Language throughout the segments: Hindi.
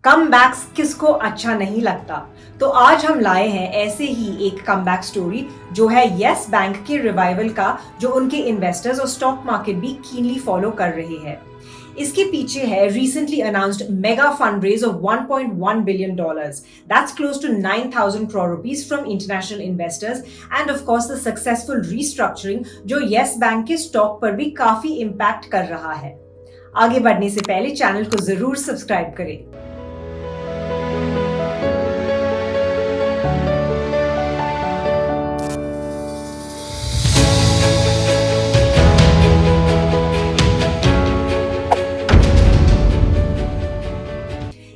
कमबैक्स किसको अच्छा नहीं लगता। तो आज हम लाए हैं ऐसे ही एक कमबैक स्टोरी जो है यस बैंक के रिवाइवल का, जो उनके इन्वेस्टर्स और स्टॉक मार्केट भी कीनली फॉलो कर रहे हैं। इसके पीछे है recently announced mega fund raise of $1.1 billion, that's close to 9,000 crore rupees from international investors, and of course the successful restructuring जो यस बैंक के स्टॉक पर भी काफी इम्पैक्ट कर रहा है। आगे बढ़ने से पहले चैनल को जरूर सब्सक्राइब करें।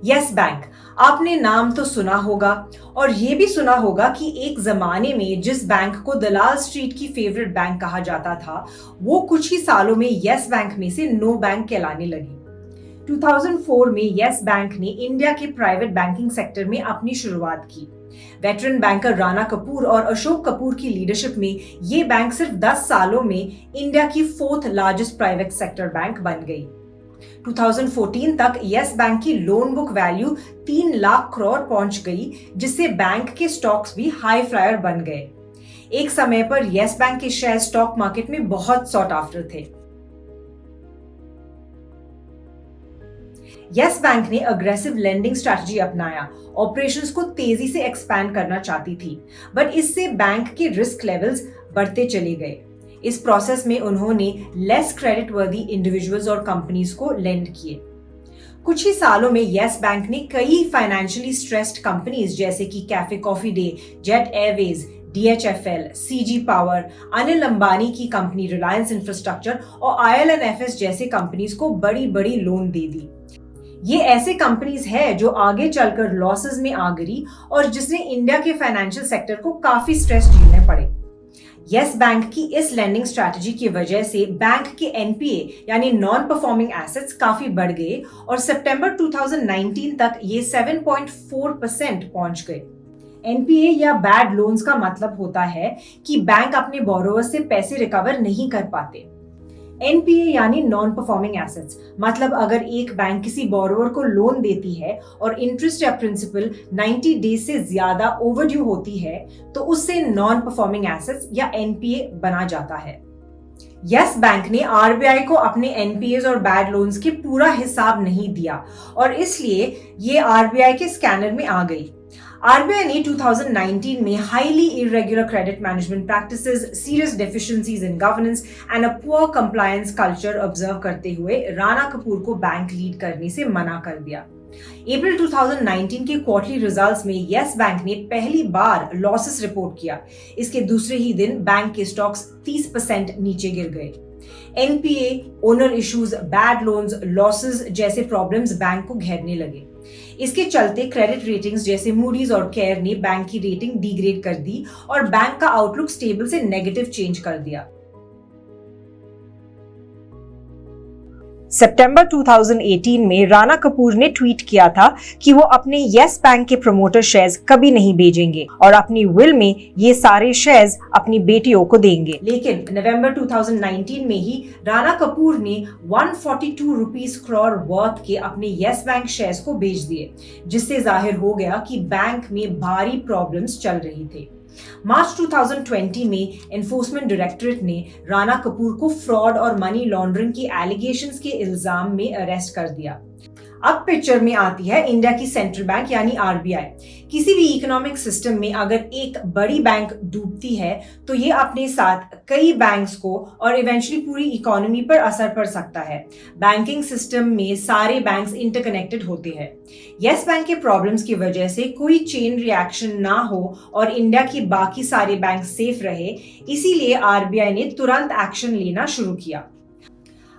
यस बैंक, आपने नाम तो सुना होगा और ये भी सुना होगा कि एक जमाने में जिस बैंक को दलाल स्ट्रीट की फेवरेट बैंक कहा जाता था, वो कुछ ही सालों में यस बैंक में से नो बैंक कहलाने लगी। 2004 में यस बैंक ने इंडिया के प्राइवेट बैंकिंग सेक्टर में अपनी शुरुआत की। वेटरन बैंकर राणा कपूर और अशोक कपूर की लीडरशिप में ये बैंक सिर्फ 10 सालों में इंडिया की 4th largest private sector bank बन गई। 2014 तक यस बैंक की loan book value 3 lakh crore पहुंच गई, जिससे बैंक के स्टॉक्स भी हाई फ्लायर बन गए। एक समय पर यस बैंक के शेयर स्टॉक मार्केट में बहुत सॉट आफ्टर थे। यस बैंक ने अग्रेसिव लेंडिंग स्ट्रैटेजी अपनाया, ऑपरेशंस को तेजी से एक्सपैंड करना चाहती थी, बट इससे बैंक के रिस्क लेवल्स बढ़ते चले गए। इस प्रोसेस में उन्होंने लेस क्रेडिट वर्दी इंडिविजुअल्स और कंपनीज को लेंड किए। कुछ ही सालों में यस बैंक ने कई फाइनेंशियली स्ट्रेस्ड कंपनीज जैसे कि cafe coffee day, jet Airways, DHFL, CG power, Anil Ambani की कंपनी रिलायंस इंफ्रास्ट्रक्चर और IL&FS जैसे कंपनीज को बड़ी बड़ी लोन दे दी। ये ऐसे कंपनीज है जो आगे चलकर लॉसेस में आ गिरी और जिसने इंडिया के फाइनेंशियल सेक्टर को काफी स्ट्रेस झेलने पड़े। यस बैंक की इस लेंडिंग स्ट्रैटेजी की वजह से बैंक के NPA यानी नॉन परफॉर्मिंग एसेट्स काफी बढ़ गए और सितंबर 2019 तक ये 7.4% पहुंच गए। NPA या बैड लोन्स का मतलब होता है कि बैंक अपने बोरोवर्स से पैसे रिकवर नहीं कर पाते। NPA यानी नॉन परफॉर्मिंग एसेट्स, मतलब अगर एक बैंक किसी बोरोवर को लोन देती है और इंटरेस्ट या प्रिंसिपल 90 डेज से ज्यादा ओवरड्यू होती है, तो उससे नॉन परफॉर्मिंग एसेट्स या NPA बना जाता है। यस बैंक ने RBI को अपने NPAs और बैड लोन्स के पूरा हिसाब नहीं दिया और इसलिए ये RBI के स्कैनर में आ गई। RBI ने 2019 में highly irregular credit management practices, serious deficiencies in governance and a poor compliance culture observe करते हुए राणा कपूर को बैंक लीड करने से मना कर दिया। अप्रैल 2019 के क्वार्टरली रिजल्ट्स में यस बैंक ने पहली बार लॉसेस रिपोर्ट किया। इसके दूसरे ही दिन बैंक के स्टॉक्स 30% नीचे गिर गए। NPA, owner issues, bad loans, losses जैसे प्रॉब्लम्स बैंक को घेरने लगे। इसके चलते क्रेडिट रेटिंग्स जैसे मूडीज और केयर ने बैंक की रेटिंग डिग्रेड कर दी और बैंक का आउटलुक स्टेबल से नेगेटिव चेंज कर दिया। सितंबर 2018 में राणा कपूर ने ट्वीट किया था कि वो अपने यस बैंक के प्रमोटर शेयर्स कभी नहीं बेचेंगे और अपनी विल में ये सारे शेयर्स अपनी बेटियों को देंगे। लेकिन नवंबर 2019 में ही राणा कपूर ने 142 रुपीस करोड़ वर्थ के अपने यस बैंक शेयर्स को बेच दिए, जिससे जाहिर हो गया कि बैंक में भारी प्रॉब्लम्स चल रही थी। मार्च 2020 में एनफोर्समेंट डायरेक्टरेट ने राणा कपूर को फ्रॉड और मनी लॉन्ड्रिंग की एलिगेशंस के इल्जाम में अरेस्ट कर दिया। अब पिक्चर में आती है इंडिया की सेंट्रल बैंक यानी RBI। किसी भी इकोनॉमिक सिस्टम में अगर एक बड़ी बैंक डूबती है तो ये अपने साथ कई बैंक्स को और इवेंचुअली पूरी इकोनॉमी पर असर पड़ सकता है। बैंकिंग सिस्टम में सारे बैंक्स इंटरकनेक्टेड होते हैं। यस बैंक के प्रॉब्लम्स की वजह से कोई चेन रिएक्शन ना हो और इंडिया की बाकी सारे बैंक सेफ रहे, इसीलिए RBI ने तुरंत एक्शन लेना शुरू किया।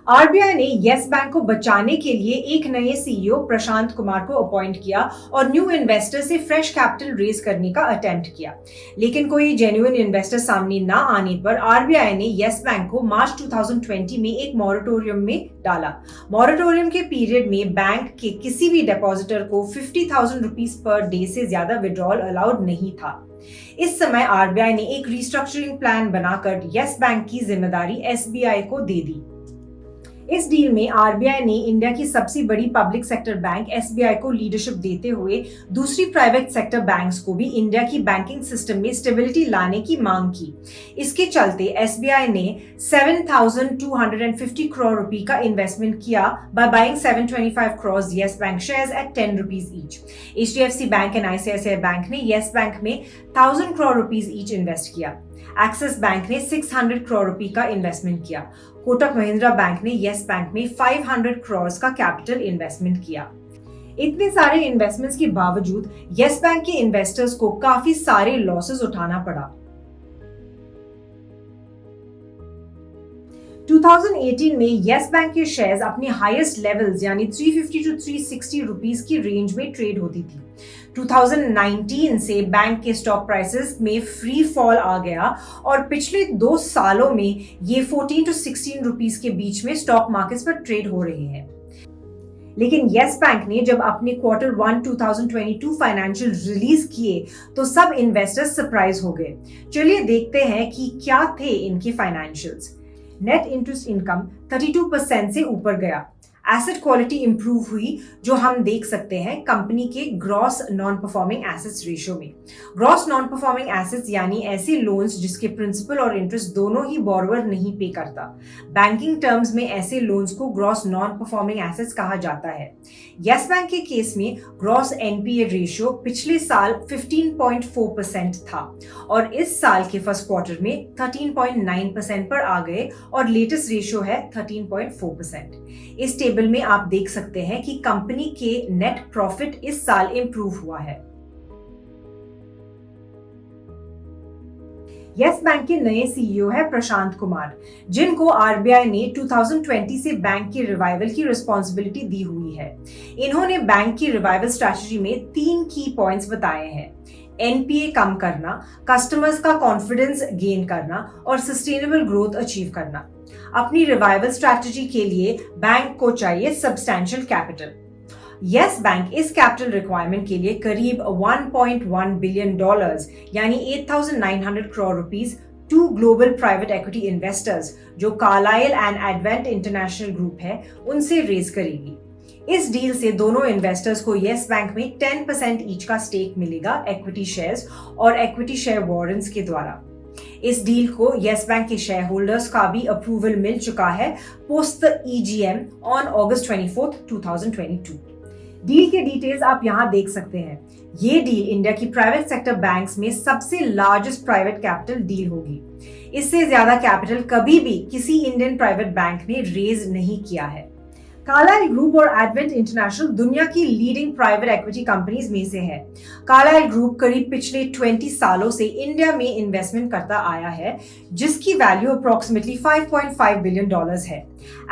RBI ने यस बैंक को बचाने के लिए एक नए CEO प्रशांत कुमार को अपॉइंट किया और न्यू इन्वेस्टर से फ्रेश कैपिटल रेज करने का अटेम्प्ट किया, लेकिन कोई जेन्युइन इन्वेस्टर सामने ना आने पर RBI ने यस बैंक को मार्च 2020 में एक मॉरेटोरियम में डाला। मॉरेटोरियम के पीरियड में बैंक के किसी भी डिपॉजिटर को 50,000 रुपीस पर डे से ज्यादा विड्रॉल अलाउड नहीं था। इस समय RBI ने एक रिस्ट्रक्चरिंग प्लान बनाकर यस बैंक की जिम्मेदारी SBI को दे दी। इस डील में आरबीआई ने इंडिया की सबसे बड़ी पब्लिक सेक्टर बैंक एसबीआई को लीडरशिप देते हुए दूसरी प्राइवेट सेक्टर बैंक्स को भी इंडिया की बैंकिंग सिस्टम में स्टेबिलिटी लाने की मांग की। इसके चलते एसबीआई ने 7,250 करोड़ रुपए का इन्वेस्टमेंट किया by buying 725 crore yes bank shares at 10 rupees each. HDFC bank and ICICI bank ने येस बैंक में 1,000 करोड़ रुपीज ईच इन्वेस्ट किया। एक्सिस बैंक ने 600 करोड़ रुपए का इन्वेस्टमेंट किया। कोटक महिंद्रा बैंक ने येस बैंक में 500 करोड़ का कैपिटल इन्वेस्टमेंट किया। इतने सारे इन्वेस्टमेंट्स के बावजूद येस बैंक के इन्वेस्टर्स को काफी सारे लॉसेस उठाना पड़ा। 2018 में येस बैंक के शेयर्स अपने हाईएस्ट लेवल्स यानी 350 टू 360 रुपीस की रेंज में ट्रेड होती थी। 2019 से बैंक के स्टॉक प्राइसेस में फ्री फॉल आ गया और पिछले 2 सालों में ये 14 टू 16 रुपीस के बीच में स्टॉक मार्केट्स पर ट्रेड हो रहे हैं। लेकिन येस बैंक ने जब अपने Q1 2022 फाइनेंशियल रिलीज किए तो सब इन्वेस्टर्स सरप्राइज हो गए। चलिए देखते हैं कि क्या थे इनके फाइनेंशियल्स। नेट इंटरेस्ट इनकम 32% से ऊपर गया। एसेट क्वालिटी इंप्रूव हुई जो हम देख सकते हैं कंपनी के gross non performing assets ratio में। ग्रॉस नॉन परफॉर्मिंग एसेट्स यानी ऐसे लोन्स जिसके प्रिंसिपल और इंटरेस्ट दोनों ही बोरोवर नहीं पे करता। बैंकिंग टर्म्स में ऐसे लोन्स को ग्रॉस नॉन परफॉर्मिंग एसेट्स कहा जाता है। येस बैंक के केस में ग्रॉस एनपीए रेशियो पिछले साल 15.4% था और इस साल के फर्स्ट क्वार्टर में 13.9% पर आ गए और लेटेस्ट रेशियो है 13.4%। इस टेबल में आप देख सकते हैं कि कंपनी के नेट प्रॉफिट इस साल इंप्रूव हुआ है। येस बैंक के नए सीईओ है प्रशांत कुमार, जिनको आरबीआई ने 2020 से बैंक की रिवाइवल की रिस्पॉन्सिबिलिटी दी हुई है। इन्होंने बैंक की रिवाइवल स्ट्रैटेजी में 3 की पॉइंट्स बताए हैं: एनपीए कम करना, कस्टमर्स का कॉन्फिडेंस गेन करना और सस्टेनेबल ग्रोथ अचीव करना। अपनी रिवाइवल स्ट्रैटेजी के लिए बैंक को चाहिए सब्सटैंशियल कैपिटल। येस बैंक इस कैपिटल रिक्वायरमेंट के लिए करीब $1.1 बिलियन यानी 8,900 crore rupees two global private equity investors जो Carlyle and Advent International Group है उनसे रेज करेगी। इस डील से दोनों इन्वेस्टर्स को येस बैंक में 10% ईच का स्टेक मिलेगा इक्विटी शेयर्स और इक्विटी शेयर वारंट्स के द्वारा। इस डील को येस बैंक के शेयर होल्डर्स का भी अप्रूवल मिल चुका है post the EGM on August 24, 2022। Deal के डिटेल्स आप यहां देख सकते हैं। ये डील इंडिया की प्राइवेट सेक्टर बैंक्स में सबसे लार्जेस्ट प्राइवेट कैपिटल डील होगी। इससे ज्यादा कैपिटल कभी भी किसी इंडियन प्राइवेट बैंक ने रेज नहीं किया है। कार्लाइल ग्रुप और एडवेंट इंटरनेशनल दुनिया की लीडिंग प्राइवेट इक्विटी कंपनीज में से है। कार्लाइल ग्रुप करीब पिछले 20 सालों से इंडिया में इन्वेस्टमेंट करता आया है, जिसकी वैल्यू अप्रोक्सीमेटली $5.5 बिलियन है।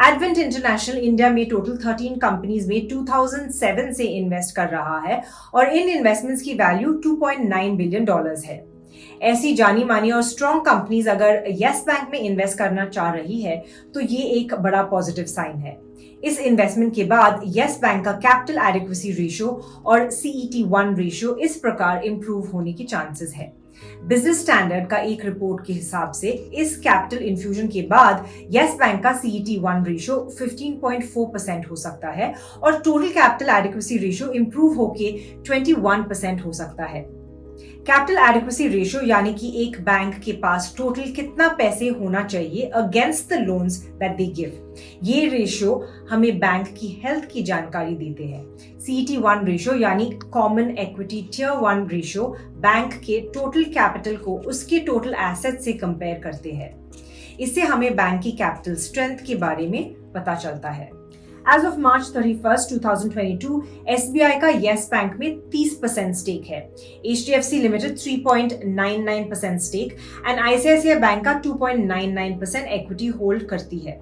एडवेंट इंटरनेशनल इंडिया में टोटल 13 कंपनीज में 2007 से इन्वेस्ट कर रहा है और इन इन्वेस्टमेंट्स की वैल्यू $2.9 बिलियन है। ऐसी जानी मानी और स्ट्रॉन्ग कंपनीज अगर येस बैंक में इन्वेस्ट करना चाह रही है तो ये एक बड़ा पॉजिटिव साइन है। इस इन्वेस्टमेंट के बाद येस बैंक का कैपिटल एडिक्वेसी रेशियो और CET1 रेशियो इस प्रकार इंप्रूव होने की चांसेस है। बिजनेस स्टैंडर्ड का एक रिपोर्ट के हिसाब से इस कैपिटल इन्फ्यूजन के बाद येस बैंक का CET1 रेशियो 15.4% हो सकता है और total capital adequacy ratio improve होके 21% हो सकता है। कैपिटल एडिक्वेसी रेशियो यानी कि एक बैंक के पास टोटल कितना पैसे होना चाहिए against the loans that they give. ये रेशियो हमें बैंक की हेल्थ की जानकारी देते हैं। CET1 रेशियो यानी common equity tier 1 ratio bank के टोटल कैपिटल को उसके टोटल एसेट से कंपेयर करते हैं। इससे हमें बैंक की कैपिटल स्ट्रेंथ के बारे में पता चलता है। As of March 31, 2022, SBI का येस बैंक में 30% स्टेक है, HDFC limited 3.99% stake and ICICI bank का 2.99% इक्विटी होल्ड करती है।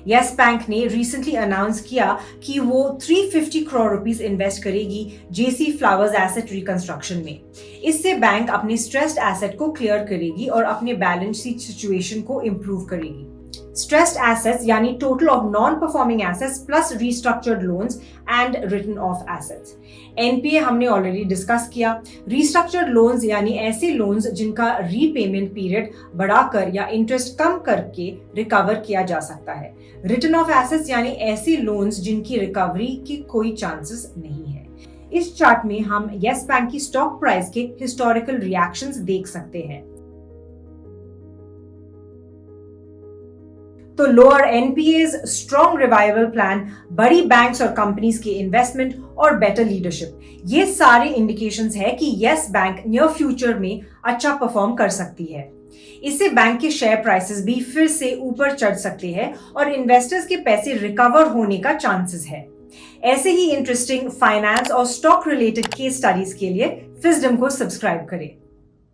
येस बैंक ने रिसेंटली अनाउंस किया कि वो 350 करोड़ रुपीस इन्वेस्ट करेगी JC फ्लावर्स एसेट रिकंस्ट्रक्शन में। इससे बैंक अपने स्ट्रेस्ड एसेट को क्लियर करेगी और अपने बैलेंस शीट सिचुएशन को इम्प्रूव करेगी। stressed assets यानी total of non-performing assets plus restructured loans and written off assets. NPA हमने ऑलरेडी डिस्कस किया. restructured loans यानी ऐसे लोन्स जिनका रीपेमेंट पीरियड बढ़ाकर या इंटरेस्ट कम करके रिकवर किया जा सकता है. रिटन ऑफ एसेट्स यानी ऐसे लोन्स जिनकी रिकवरी की कोई चांसेस नहीं है. इस चार्ट में हम येस बैंक की स्टॉक प्राइस के हिस्टोरिकल रिएक्शंस देख सकते हैं. तो lower NPAs, strong revival plan, बड़ी बैंक्स और कंपनीज के इन्वेस्टमेंट और बेटर लीडरशिप, ये सारे इंडिकेशंस है कि येस बैंक नियर फ्यूचर में अच्छा परफॉर्म कर सकती है. इससे बैंक के शेयर प्राइसेस भी फिर से ऊपर चढ़ सकते हैं और इन्वेस्टर्स के पैसे रिकवर होने का चांसेस है. ऐसे ही इंटरेस्टिंग फाइनेंस और स्टॉक रिलेटेड केस स्टडीज के लिए फिस्डम को सब्सक्राइब करें.